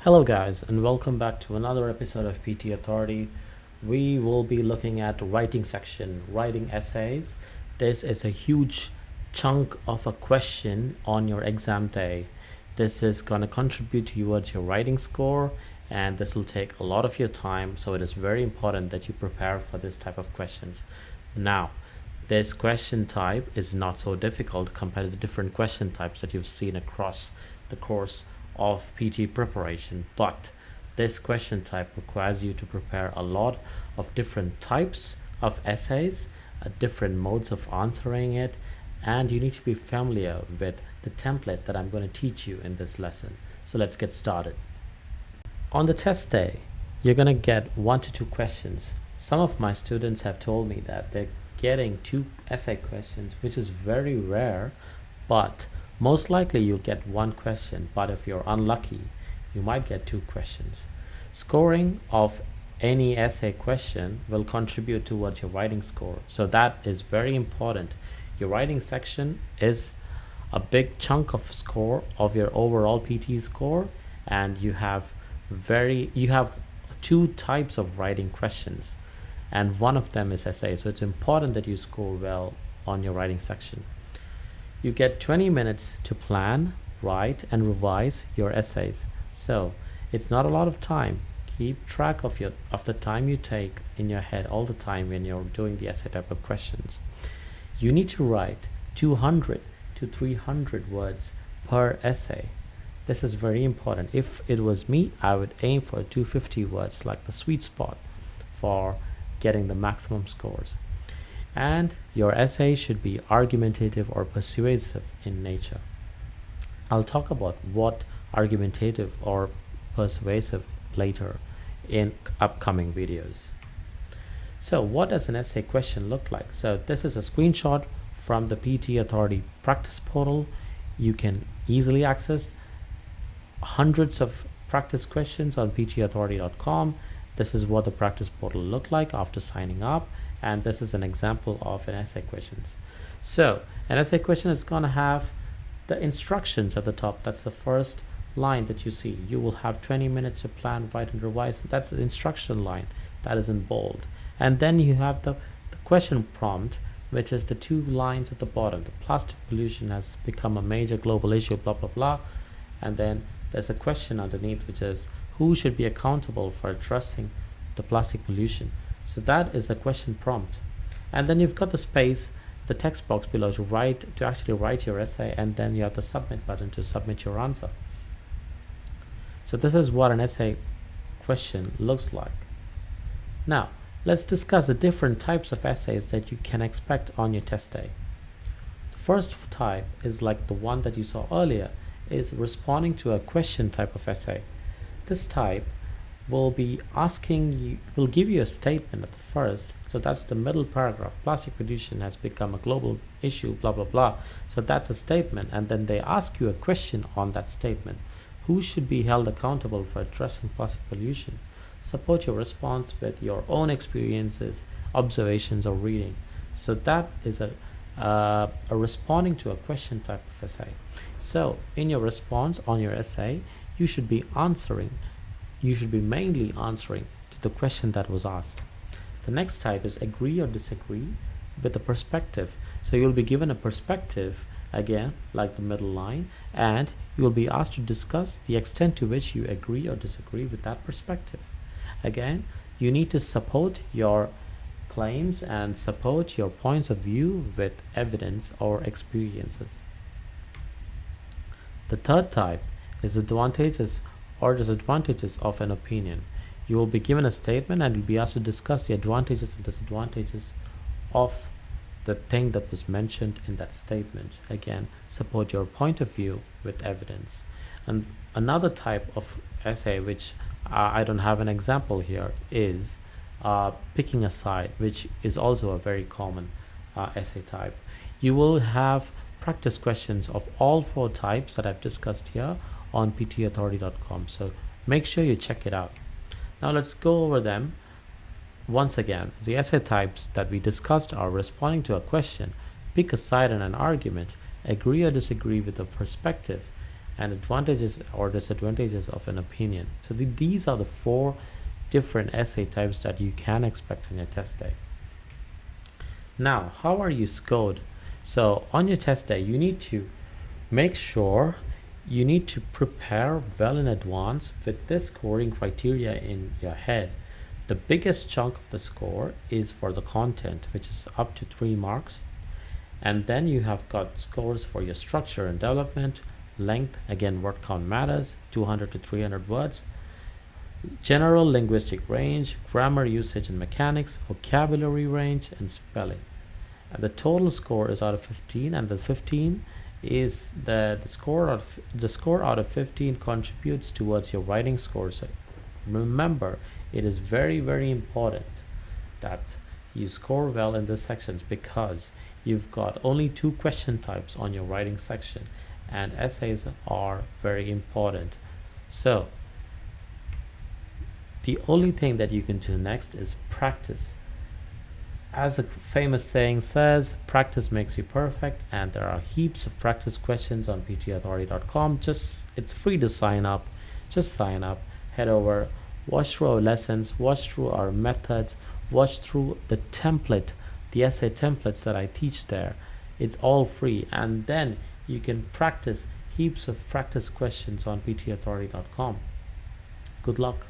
Hello, guys, and welcome back to another episode of PT Authority. We will be looking at writing section, writing essays. This is a huge chunk of a question on your exam day. This is going to contribute towards your writing score, and this will take a lot of your time. So it is very important that you prepare for this type of questions. Now, this question type is not so difficult compared to the different question types that you've seen across the course of PT preparation, but this question type requires you to prepare a lot of different types of essays, different modes of answering it, and you need to be familiar with the template that I'm going to teach you in this lesson. So let's get started. On the test day, you're going to get 1 to 2 questions. Some of my students have told me that they're getting 2 essay questions, which is very rare, but most likely you'll get 1 question, but if you're unlucky, you might get 2 questions. Scoring of any essay question will contribute towards your writing score. So that is very important. Your writing section is a big chunk of score of your overall PT score, and you have 2 types of writing questions, and one of them is essay. So it's important that you score well on your writing section. You get 20 minutes to plan, write, and revise your essays. So it's not a lot of time. Keep track of the time you take in your head all the time when you're doing the essay type of questions. You need to write 200 to 300 words per essay. This is very important. If it was me, I would aim for 250 words, like the sweet spot for getting the maximum scores. And your essay should be argumentative or persuasive in nature. I'll talk about what argumentative or persuasive later in upcoming videos. So what does an essay question look like? So this is a screenshot from the PT Authority practice portal. You can easily access hundreds of practice questions on ptauthority.com. This is what the practice portal looked like after signing up, and this is an example of an essay questions. So an essay question is going to have the instructions at the top. That's the first line that you see. You will have 20 minutes to plan, write, and revise. That's the instruction line that is in bold. And then you have the question prompt, which is the 2 lines at the bottom. The plastic pollution has become a major global issue, blah blah blah. And then there's a question underneath, which is who should be accountable for addressing the plastic pollution. So that is the question prompt. And then you've got the space, the text box below to actually write your essay, and then you have the submit button to submit your answer. So this is what an essay question looks like. Now let's discuss the different types of essays that you can expect on your test day. The first type is like the one that you saw earlier, is responding to a question type of essay. This type will be will give you a statement at the first. So that's the middle paragraph. Plastic pollution has become a global issue, blah blah blah. So that's a statement, and then they ask you a question on that statement. Who should be held accountable for addressing plastic pollution? Support your response with your own experiences, observations, or reading. So that is a responding to a question type of essay. So in your response on your essay, you should be mainly answering to the question that was asked. The next type is agree or disagree with the perspective. So you'll be given a perspective, again like the middle line, and you will be asked to discuss the extent to which you agree or disagree with that perspective. Again, you need to support your claims and support your points of view with evidence or experiences. The third type is advantages or disadvantages of an opinion. You will be given a statement and you'll be asked to discuss the advantages and disadvantages of the thing that was mentioned in that statement. Again, support your point of view with evidence. And another type of essay, which I don't have an example here, is picking a side, which is also a very common essay type. You will have practice questions of all 4 types that I've discussed here on ptauthority.com. So make sure you check it out. Now let's go over them once again. The essay types that we discussed are responding to a question, pick a side in an argument, agree or disagree with a perspective, and advantages or disadvantages of an opinion. So these are the 4 different essay types that you can expect on your test day. Now, how are you scored? So on your test day, you need to make sure you need to prepare well in advance with this scoring criteria in your head. The biggest chunk of the score is for the content, which is up to 3 marks. And then you have got scores for your structure and development, length, again word count matters, 200 to 300 words, general linguistic range, grammar usage and mechanics, vocabulary range, and spelling. And the total score is out of 15, and the 15 is the score out of 15 contributes towards your writing score. So remember, it is very, very important that you score well in these sections, because you've got only 2 question types on your writing section, and essays are very important. So the only thing that you can do next is practice. As a famous saying says, practice makes you perfect, and there are heaps of practice questions on pteauthority.com. It's free to sign up. Just sign up, head over, watch through our lessons, watch through our methods, watch through the template, the essay templates that I teach there. It's all free, and then you can practice heaps of practice questions on ptauthority.com. Good luck.